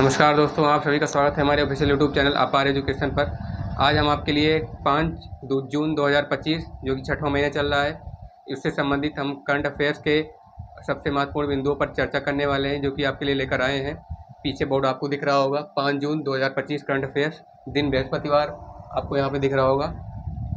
नमस्कार दोस्तों, आप सभी का स्वागत है हमारे ऑफिशियल यूट्यूब चैनल अपार एजुकेशन पर। आज हम आपके लिए 5 जून 2025 जो कि छठवां महीना चल रहा है, इससे संबंधित हम करंट अफेयर्स के सबसे महत्वपूर्ण बिंदुओं पर चर्चा करने वाले हैं, जो कि आपके लिए लेकर आए हैं। पीछे बोर्ड आपको दिख रहा होगा, 5 जून 2025 करंट अफेयर्स, दिन बृहस्पतिवार आपको यहाँ पर दिख रहा होगा।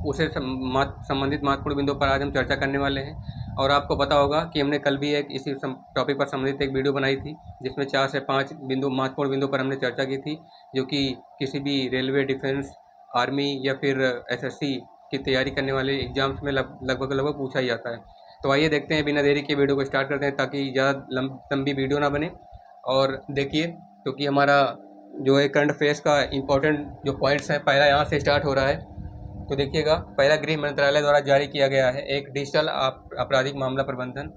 उसे संबंधित महत्वपूर्ण बिंदुओं पर आज हम चर्चा करने वाले हैं। और आपको पता होगा कि हमने कल भी एक इसी टॉपिक पर संबंधित एक वीडियो बनाई थी, जिसमें 4 से 5 महत्वपूर्ण बिंदुओं पर हमने चर्चा की थी, जो कि किसी भी रेलवे, डिफेंस, आर्मी या फिर एसएससी की तैयारी करने वाले एग्जाम्स में लगभग पूछा ही जाता है। तो आइए देखते हैं, बिना देरी के वीडियो को स्टार्ट करते हैं, ताकि ज़्यादा लंबी वीडियो ना बने। और देखिए, क्योंकि हमारा जो है करंट अफेयर्स का इम्पोर्टेंट जो पॉइंट्स हैं, पहला यहाँ से स्टार्ट हो रहा है। तो देखिएगा, पहला गृह मंत्रालय द्वारा जारी किया गया है एक डिजिटल आपराधिक मामला प्रबंधन।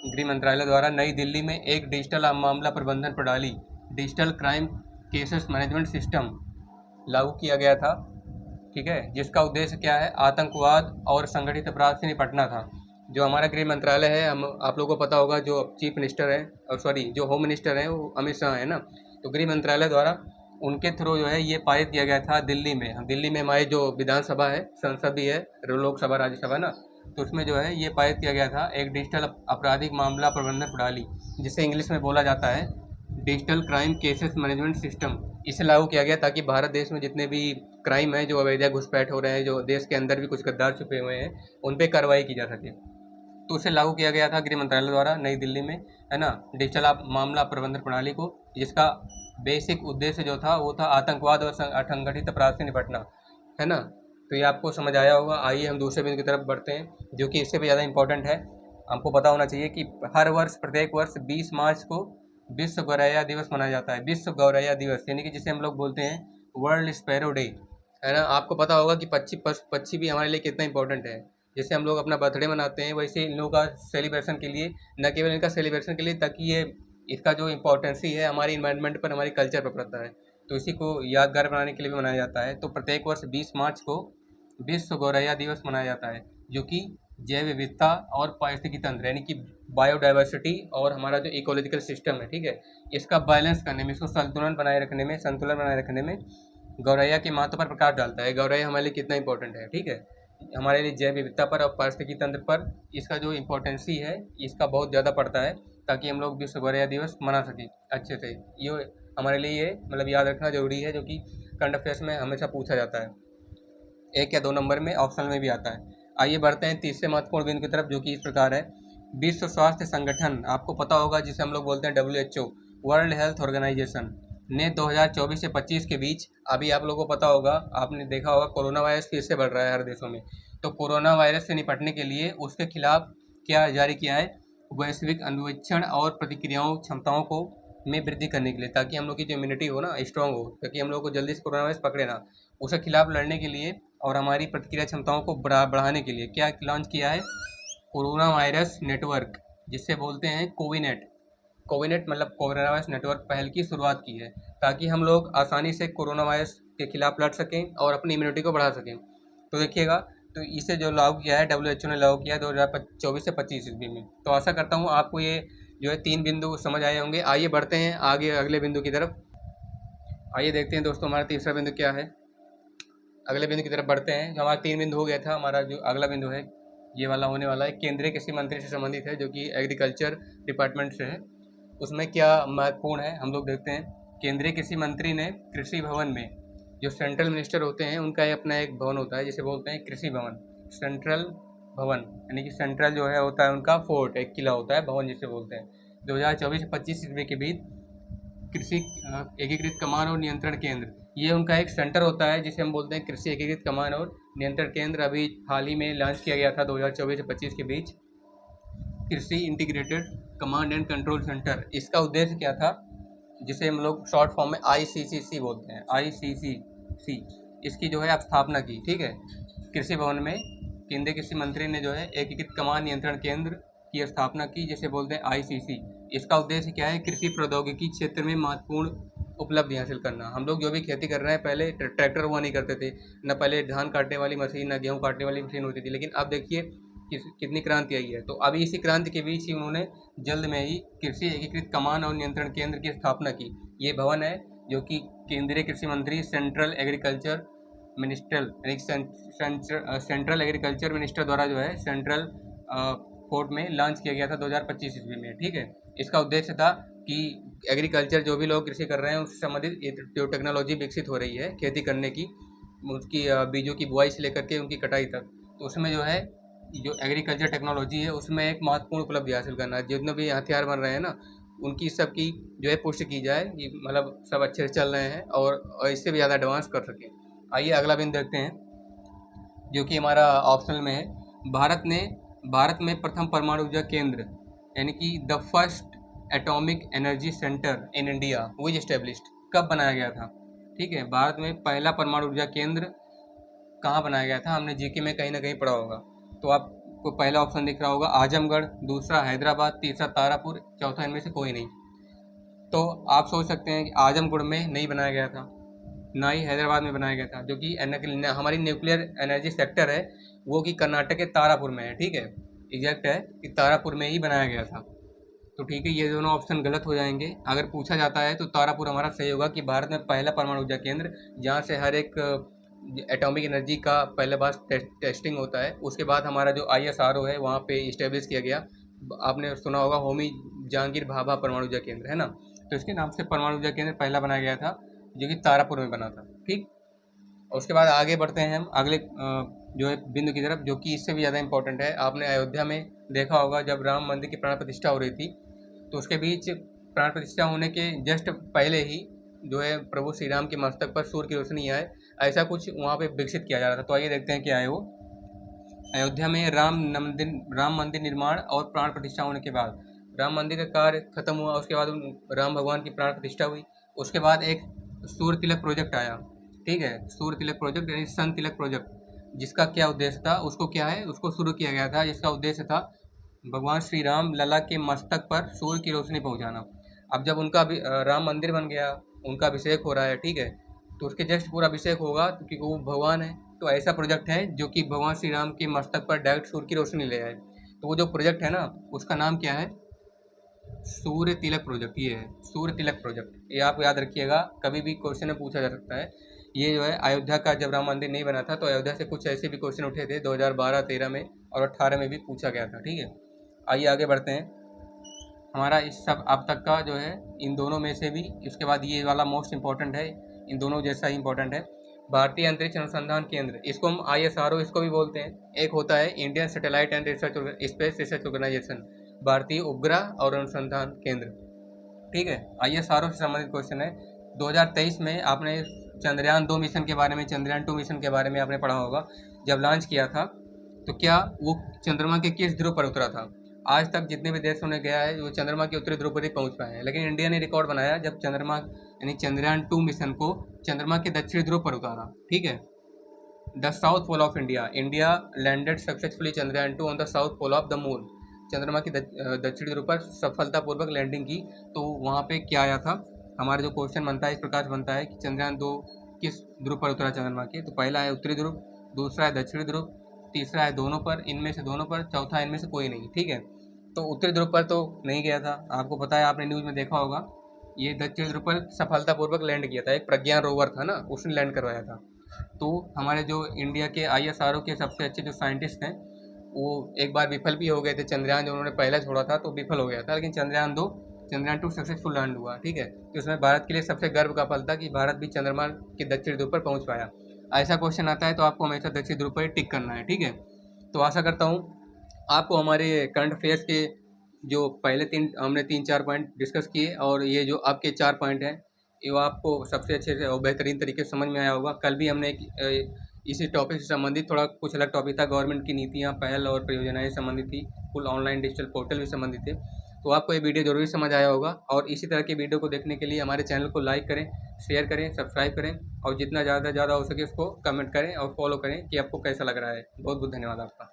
गृह मंत्रालय द्वारा नई दिल्ली में एक डिजिटल मामला प्रबंधन प्रणाली, digital crime cases management system लागू किया गया था, ठीक है, जिसका उद्देश्य क्या है, आतंकवाद और संगठित अपराध से निपटना था। जो हमारा गृह मंत्रालय है, हम आप लोगों को पता होगा, जो चीफ मिनिस्टर है, और सॉरी जो होम मिनिस्टर हैं वो अमित शाह है ना। तो गृह मंत्रालय द्वारा उनके थ्रू जो है ये पारित किया गया था दिल्ली में हमारी जो विधानसभा है, संसद भी है, लोकसभा, राज्यसभा ना, तो उसमें जो है ये पारित किया गया था एक डिजिटल आपराधिक मामला प्रबंधन प्रणाली, जिसे इंग्लिश में बोला जाता है digital crime cases management system. इसे लागू किया गया ताकि भारत देश में जितने भी क्राइम है, जो अवैध घुसपैठ हो रहे हैं, जो देश के अंदर भी कुछ गद्दार छुपे हुए हैं, उन पर कार्रवाई की जा सके। तो उसे लागू किया गया था गृह मंत्रालय द्वारा नई दिल्ली में, है ना, डिजिटल मामला प्रबंधन प्रणाली को, जिसका बेसिक उद्देश्य जो था वो था आतंकवाद और असंगठित अपराध से निपटना, है ना। तो ये आपको समझ आया होगा। आइए हम दूसरे बिंदु की तरफ बढ़ते हैं, जो कि इससे भी ज़्यादा इंपॉर्टेंट है। हमको पता होना चाहिए कि हर वर्ष, प्रत्येक वर्ष 20 मार्च को विश्व गौरैया दिवस मनाया जाता है। विश्व गौरैया दिवस यानी कि जिसे हम लोग बोलते हैं वर्ल्ड स्पैरो डे, है ना। आपको पता होगा कि पक्षी भी हमारे लिए कितना इंपॉर्टेंट है। जैसे हम लोग अपना बर्थडे मनाते हैं, वैसे इन लोगों का सेलिब्रेशन के लिए, न केवल इनका सेलिब्रेशन के लिए, ताकि ये इसका जो इम्पोर्टेंसी है हमारी इन्वायरमेंट पर, हमारी कल्चर पर पड़ता है, तो इसी को यादगार बनाने के लिए भी मनाया जाता है। तो प्रत्येक वर्ष 20 मार्च को विश्व गौरैया दिवस मनाया जाता है, जो कि जैव विविधता और पारिस्थितिकी तंत्र यानी कि बायोडाइवर्सिटी और हमारा जो इकोलॉजिकल सिस्टम है, ठीक है, इसका बैलेंस करने में, इसको संतुलन बनाए रखने में गौरैया के महत्व पर प्रकाश डालता है। गौरैया हमारे लिए कितना इंपॉर्टेंट है, ठीक है, हमारे लिए जैव विविधता पर और पारिस्थितिकी तंत्र पर इसका जो इम्पोर्टेंसी है, इसका बहुत ज़्यादा पड़ता है, ताकि हम लोग विश्व गौरैया दिवस मना सकें अच्छे से। ये हमारे लिए ये मतलब याद रखना जरूरी है, जो कि करंट अफेयर्स में हमेशा पूछा जाता है, 1 या 2 नंबर में ऑप्शन में भी आता है। आइए बढ़ते हैं तीसरे महत्वपूर्ण बिंदु की तरफ, जो कि इस प्रकार है। विश्व स्वास्थ्य संगठन, आपको पता होगा, जिसे हम लोग बोलते हैं WHO, वर्ल्ड हेल्थ ऑर्गेनाइजेशन, ने 2024 से 25 के बीच, अभी आप लोगों को पता होगा, आपने देखा होगा, कोरोना वायरस फिर से बढ़ रहा है हर देशों में। तो कोरोना वायरस से निपटने के लिए उसके खिलाफ क्या जारी किया है, वैश्विक अन्वेषण और प्रतिक्रियाओं क्षमताओं को में वृद्धि करने के लिए, ताकि हम लोग की जो इम्यूनिटी हो ना, स्ट्रांग हो, ताकि हम लोग को जल्दी से कोरोना वायरस पकड़े ना, उसके खिलाफ लड़ने के लिए और हमारी प्रतिक्रिया क्षमताओं को बढ़ाने के लिए क्या लॉन्च किया है, कोरोना वायरस नेटवर्क, जिससे बोलते हैं कोविनेट। कोविनेट मतलब कोरोना वायरस नेटवर्क पहल की शुरुआत की है, ताकि हम लोग आसानी से कोरोना वायरस के खिलाफ लड़ सकें और अपनी इम्यूनिटी को बढ़ा सकें। तो देखिएगा, तो इसे जो लागू किया है, WHO ने लागू किया है 2024 से 25 ईस्वी में। तो आशा करता हूँ आपको ये जो है 3 बिंदु समझ आए होंगे। आइए बढ़ते हैं आगे अगले बिंदु की तरफ। आइए देखते हैं दोस्तों, हमारा तीसरा बिंदु क्या है। अगले बिंदु की तरफ बढ़ते हैं। जो हमारा 3 बिंदु हो गया था, हमारा जो अगला बिंदु है ये वाला होने वाला है, केंद्रीय कृषि मंत्री से संबंधित है, जो कि एग्रीकल्चर डिपार्टमेंट से है। उसमें क्या महत्वपूर्ण है हम लोग देखते हैं। केंद्रीय कृषि मंत्री ने कृषि भवन में, जो सेंट्रल मिनिस्टर होते हैं उनका अपना एक भवन होता है, जिसे बोलते हैं कृषि भवन, सेंट्रल भवन, यानी कि सेंट्रल जो है होता है उनका फोर्ट, एक किला होता है, भवन जिसे बोलते हैं। 2024 से 25 ईस्वी के बीच कृषि एकीकृत कमान और नियंत्रण केंद्र, ये उनका एक सेंटर होता है, जिसे हम बोलते हैं कृषि एकीकृत कमान और नियंत्रण केंद्र। अभी हाल ही में लॉन्च किया गया था 2024 से 25 के बीच, कृषि integrated command and control centre. इसका उद्देश्य क्या था, जिसे हम लोग शॉर्ट फॉर्म में ICCC बोलते हैं, ICCC, इसकी जो है आप स्थापना की, ठीक है, कृषि भवन में केंद्रीय कृषि मंत्री ने जो है एकीकृत कमान नियंत्रण केंद्र की स्थापना की, जिसे बोलते हैं ICC। इसका उद्देश्य क्या है, कृषि प्रौद्योगिकी क्षेत्र में महत्वपूर्ण उपलब्धि हासिल करना। हम लोग जो भी खेती कर रहे हैं, पहले ट्रैक्टर हुआ नहीं करते थे, न पहले धान काटने वाली मशीन, न गेहूँ काटने वाली मशीन होती थी, लेकिन अब देखिए कितनी क्रांति आई है। तो अभी इसी क्रांति के बीच ही उन्होंने जल्द में ही कृषि एकीकृत कमान और नियंत्रण केंद्र की स्थापना की। ये भवन है जो कि केंद्रीय कृषि मंत्री सेंट्रल एग्रीकल्चर मिनिस्टर द्वारा जो है सेंट्रल कोर्ट में लॉन्च किया गया था 2025 ईस्वी में। ठीक है, इसका उद्देश्य था कि एग्रीकल्चर जो भी लोग कृषि कर रहे हैं उससे संबंधित जो टेक्नोलॉजी विकसित हो रही है खेती करने की, उसकी बीजों की बुआई से लेकर के उनकी कटाई तक, तो उसमें जो है जो एग्रीकल्चर टेक्नोलॉजी है उसमें एक महत्वपूर्ण उपलब्धि हासिल करना है। जितने भी हथियार बन रहे हैं ना, उनकी सबकी जो है पुष्टि की जाए कि मतलब सब अच्छे से चल रहे हैं और इससे भी ज़्यादा एडवांस कर सकें। आइए अगला बिंदु देखते हैं जो कि हमारा ऑप्शनल में है। भारत में प्रथम परमाणु ऊर्जा केंद्र यानी कि the first atomic energy centre in India which established कब बनाया गया था। ठीक है, भारत में पहला परमाणु ऊर्जा केंद्र कहाँ बनाया गया था, हमने जीके में कहीं ना कहीं पढ़ा होगा। तो आपको पहला ऑप्शन दिख रहा होगा आजमगढ़, दूसरा हैदराबाद, तीसरा तारापुर, चौथा इनमें से कोई नहीं। तो आप सोच सकते हैं कि आजमगढ़ में नहीं बनाया गया था, ना ही हैदराबाद में बनाया गया था, जो कि हमारी न्यूक्लियर एनर्जी सेक्टर है वो कि कर्नाटक के तारापुर में है। ठीक है, एग्जैक्ट है कि तारापुर में ही बनाया गया था। तो ठीक है, ये दोनों ऑप्शन गलत हो जाएंगे। अगर पूछा जाता है तो तारापुर हमारा सही होगा कि भारत में पहला परमाणु ऊर्जा केंद्र जहाँ से हर एक एटॉमिक एनर्जी का पहले बार टेस्टिंग होता है, उसके बाद हमारा जो ISRO है वहाँ पे इस्टेब्लिश किया गया। आपने सुना होगा होमी जहांगीर भाभा परमाणु ऊर्जा केंद्र, है ना। तो इसके नाम से परमाणु ऊर्जा केंद्र पहला बनाया गया था जो कि तारापुर में बना था। ठीक, और उसके बाद आगे बढ़ते हैं हम अगले जो है बिंदु की तरफ, जो कि इससे भी ज़्यादा इंपॉर्टेंट है। आपने अयोध्या में देखा होगा जब राम मंदिर की प्राण प्रतिष्ठा हो रही थी, तो उसके बीच प्राण प्रतिष्ठा होने के जस्ट पहले ही जो है प्रभु श्री राम के मस्तक पर सूर्य की रोशनी आए, ऐसा कुछ वहाँ पे विकसित किया जा रहा था। तो आइए देखते हैं क्या है वो। अयोध्या में राम मंदिर निर्माण और प्राण प्रतिष्ठा होने के बाद राम मंदिर का कार्य खत्म हुआ, उसके बाद राम भगवान की प्राण प्रतिष्ठा हुई। उसके बाद एक सूर्य तिलक प्रोजेक्ट आया। ठीक है, सूर्य तिलक प्रोजेक्ट यानी सन तिलक प्रोजेक्ट, जिसका क्या उद्देश्य था, उसको क्या है, उसको शुरू किया गया था, जिसका उद्देश्य था भगवान श्री राम लला के मस्तक पर सूर्य की रोशनी पहुंचाना। अब जब उनका राम मंदिर बन गया, उनका अभिषेक हो रहा है, ठीक है, तो उसके जस्ट पूरा अभिषेक होगा क्योंकि वो भगवान है। तो ऐसा प्रोजेक्ट है जो कि भगवान श्री राम के मस्तक पर डायरेक्ट सूर्य की रोशनी ले आए। तो वो जो प्रोजेक्ट है ना, उसका नाम क्या है, सूर्य तिलक प्रोजेक्ट। ये है सूर्य तिलक प्रोजेक्ट, ये आप याद रखिएगा, कभी भी क्वेश्चन में पूछा जा सकता है। ये जो है अयोध्या का जब राम मंदिर नहीं बना था तो अयोध्या से कुछ ऐसे भी क्वेश्चन उठे थे 2012-13 में और 18 में भी पूछा गया था। ठीक है, आइए आगे बढ़ते हैं। हमारा इस सब अब तक का जो है इन दोनों में से भी, इसके बाद ये वाला मोस्ट इंपॉर्टेंट है, इन दोनों जैसा ही इंपॉर्टेंट है। भारतीय अंतरिक्ष अनुसंधान केंद्र, इसको हम ISRO इसको भी बोलते हैं। एक होता है Indian satellite and space research organisation, भारतीय उपग्रह और अनुसंधान केंद्र। ठीक है, ISRO से संबंधित क्वेश्चन है। 2023 में आपने चंद्रयान 2 मिशन के बारे में, चंद्रयान 2 मिशन के बारे में आपने पढ़ा होगा। जब लॉन्च किया था तो क्या वो चंद्रमा के किस ध्रुव पर उतरा था। आज तक जितने भी देशों ने गया है वो चंद्रमा के उत्तरी ध्रुव पर ही पहुंच पाए हैं, लेकिन इंडिया ने रिकॉर्ड बनाया जब चंद्रमा यानी चंद्रयान 2 मिशन को चंद्रमा के दक्षिणी ध्रुव पर उतारा। ठीक है, the south pole of India, India landed successfully Chandrayaan 2 on the south pole of the moon, चंद्रमा की दक्षिणी ध्रुव पर सफलतापूर्वक लैंडिंग की। तो वहाँ पे क्या आया था, हमारा जो क्वेश्चन बनता है इस प्रकार बनता है कि चंद्रयान 2 किस ध्रुव पर उतरा चंद्रमा के। तो पहला है उत्तरी ध्रुव, दूसरा है दक्षिणी ध्रुव, तीसरा है दोनों पर, इनमें से दोनों पर, चौथा इनमें से कोई नहीं। ठीक है, तो उत्तरी ध्रुव पर तो नहीं गया था, आपको पता है, आपने न्यूज़ में देखा होगा। ये दक्षिण ध्रुव पर सफलतापूर्वक लैंड किया था, एक प्रज्ञान रोवर था ना, उसने लैंड करवाया था। तो हमारे जो इंडिया के ISRO के सबसे अच्छे जो साइंटिस्ट हैं वो एक बार विफल भी हो गए थे। चंद्रयान जो उन्होंने पहला छोड़ा था तो विफल हो गया था, लेकिन चंद्रयान 2 सक्सेसफुल लैंड हुआ। ठीक है, तो इसमें भारत के लिए सबसे गर्व का पल था कि भारत भी चंद्रमा के दक्षिण ध्रुव पर पहुंच पाया। ऐसा क्वेश्चन आता है तो आपको हमेशा दक्षिण ध्रुव पर ही टिक करना है। ठीक है, तो आशा करता हूँ आपको हमारे करंट अफेयर्स के जो पहले हमने 3-4 पॉइंट डिस्कस किए और ये जो आपके 4 पॉइंट हैं ये आपको सबसे अच्छे से और बेहतरीन तरीके से समझ में आया होगा। कल भी हमने इसी टॉपिक से संबंधित थोड़ा कुछ अलग टॉपिक था, गवर्नमेंट की नीतियाँ, पहल और परियोजनाएं संबंधित थी, फुल ऑनलाइन डिजिटल पोर्टल भी संबंधित थे। तो आपको ये वीडियो जरूरी समझ आया होगा और इसी तरह के वीडियो को देखने के लिए हमारे चैनल को लाइक करें, शेयर करें, सब्सक्राइब करें और जितना ज़्यादा हो सके उसको कमेंट करें और फॉलो करें कि आपको कैसा लग रहा है। बहुत बहुत धन्यवाद आपका।